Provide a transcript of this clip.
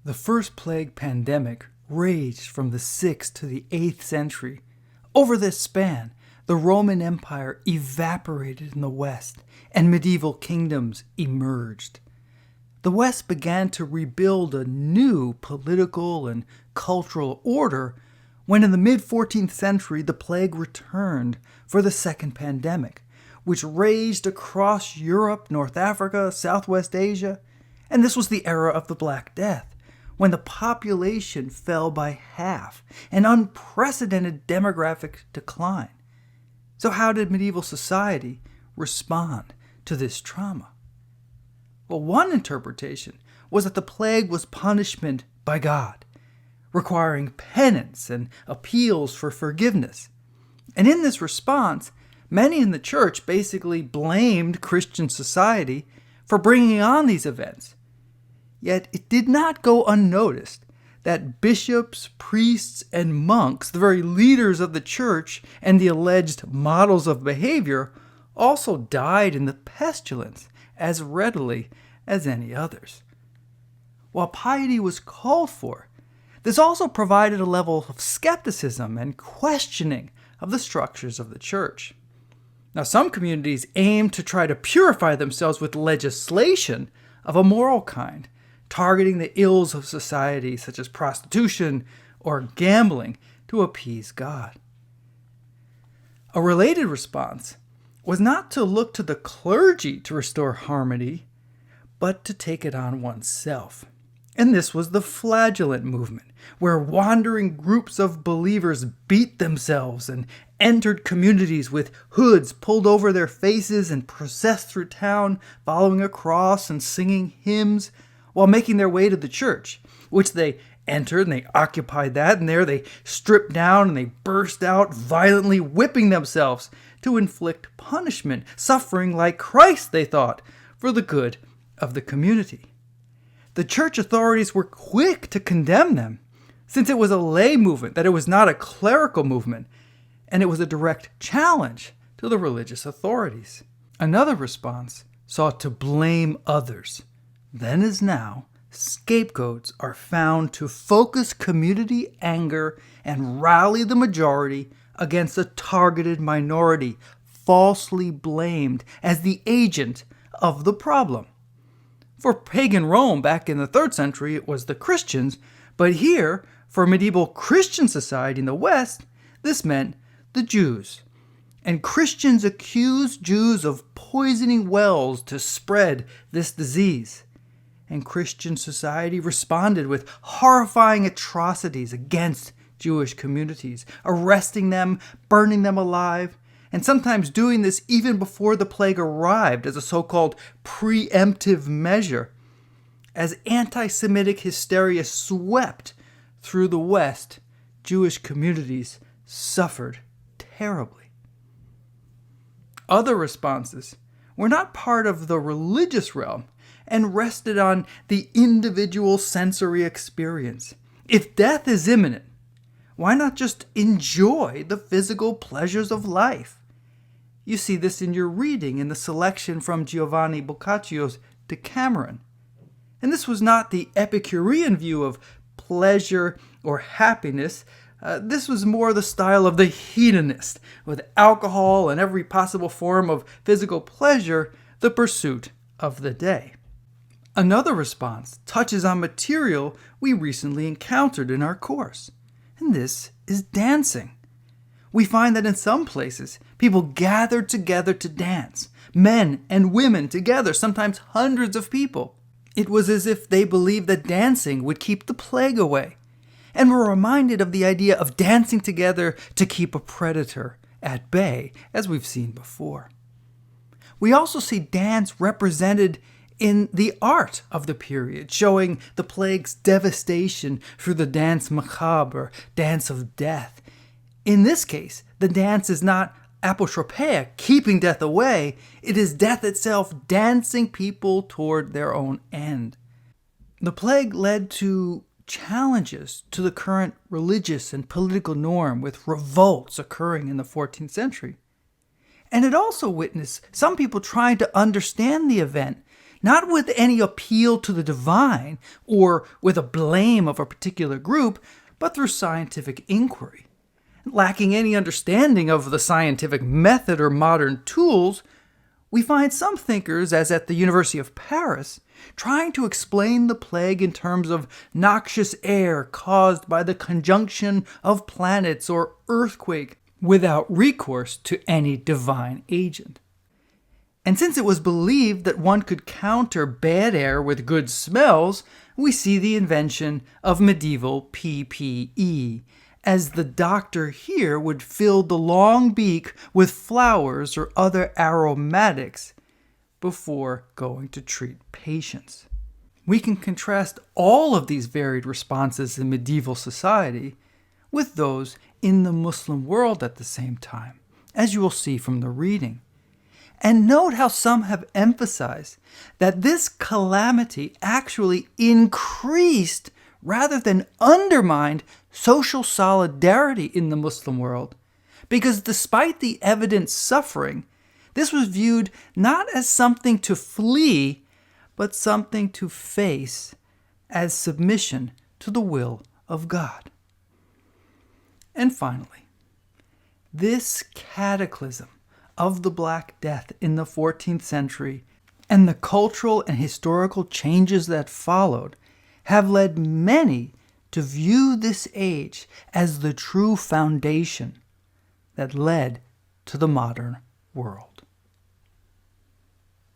The first plague pandemic raged from the 6th to the 8th century. Over this span, the Roman Empire evaporated in the West, and medieval kingdoms emerged. The West began to rebuild a new political and cultural order when in the mid-14th century the plague returned for the second pandemic, which raged across Europe, North Africa, Southwest Asia, and this was the era of the Black Death, when the population fell by half, an unprecedented demographic decline. So how did medieval society respond to this trauma? Well, one interpretation was that the plague was punishment by God, requiring penance and appeals for forgiveness. And in this response, many in the church basically blamed Christian society for bringing on these events. Yet it did not go unnoticed that bishops, priests, and monks, the very leaders of the church and the alleged models of behavior, also died in the pestilence as readily as any others. While piety was called for, this also provided a level of skepticism and questioning of the structures of the church. Now, some communities aimed to try to purify themselves with legislation of a moral kind, targeting the ills of society such as prostitution or gambling to appease God. A related response was not to look to the clergy to restore harmony, but to take it on oneself. And this was the flagellant movement, where wandering groups of believers beat themselves and entered communities with hoods pulled over their faces and processed through town, following a cross and singing hymns, while making their way to the church, which they entered and they occupied that, and there they stripped down and they burst out, violently whipping themselves to inflict punishment, suffering like Christ, they thought, for the good of the community. The church authorities were quick to condemn them, since it was a lay movement, that it was not a clerical movement, and it was a direct challenge to the religious authorities. Another response sought to blame others. Then as now, scapegoats are found to focus community anger and rally the majority against a targeted minority, falsely blamed as the agent of the problem. For pagan Rome back in the 3rd century, it was the Christians, but here, for medieval Christian society in the West, this meant the Jews. And Christians accused Jews of poisoning wells to spread this disease. And Christian society responded with horrifying atrocities against Jewish communities, arresting them, burning them alive, and sometimes doing this even before the plague arrived as a so-called preemptive measure. As anti-Semitic hysteria swept through the West, Jewish communities suffered terribly. Other responses were not part of the religious realm and rested on the individual sensory experience. If death is imminent, why not just enjoy the physical pleasures of life? You see this in your reading in the selection from Giovanni Boccaccio's Decameron. And this was not the Epicurean view of pleasure or happiness. This was more the style of the hedonist, with alcohol and every possible form of physical pleasure the pursuit of the day. Another response touches on material we recently encountered in our course, and this is dancing. We find that in some places, people gathered together to dance, men and women together, sometimes hundreds of people. It was as if they believed that dancing would keep the plague away, and were reminded of the idea of dancing together to keep a predator at bay, as we've seen before. We also see dance represented in the art of the period, showing the plague's devastation through the danse macabre, dance of death. In this case, the dance is not apotropeia, keeping death away. It is death itself dancing people toward their own end. The plague led to challenges to the current religious and political norm, with revolts occurring in the 14th century. And it also witnessed some people trying to understand the event, not with any appeal to the divine or with a blame of a particular group, but through scientific inquiry. Lacking any understanding of the scientific method or modern tools, we find some thinkers, as at the University of Paris, trying to explain the plague in terms of noxious air caused by the conjunction of planets or earthquake, without recourse to any divine agent. And since it was believed that one could counter bad air with good smells, we see the invention of medieval PPE, as the doctor here would fill the long beak with flowers or other aromatics before going to treat patients. We can contrast all of these varied responses in medieval society with those in the Muslim world at the same time, as you will see from the reading. And note how some have emphasized that this calamity actually increased rather than undermined social solidarity in the Muslim world, because despite the evident suffering, this was viewed not as something to flee, but something to face as submission to the will of God. And finally, this cataclysm of the Black Death in the 14th century and the cultural and historical changes that followed have led many to view this age as the true foundation that led to the modern world.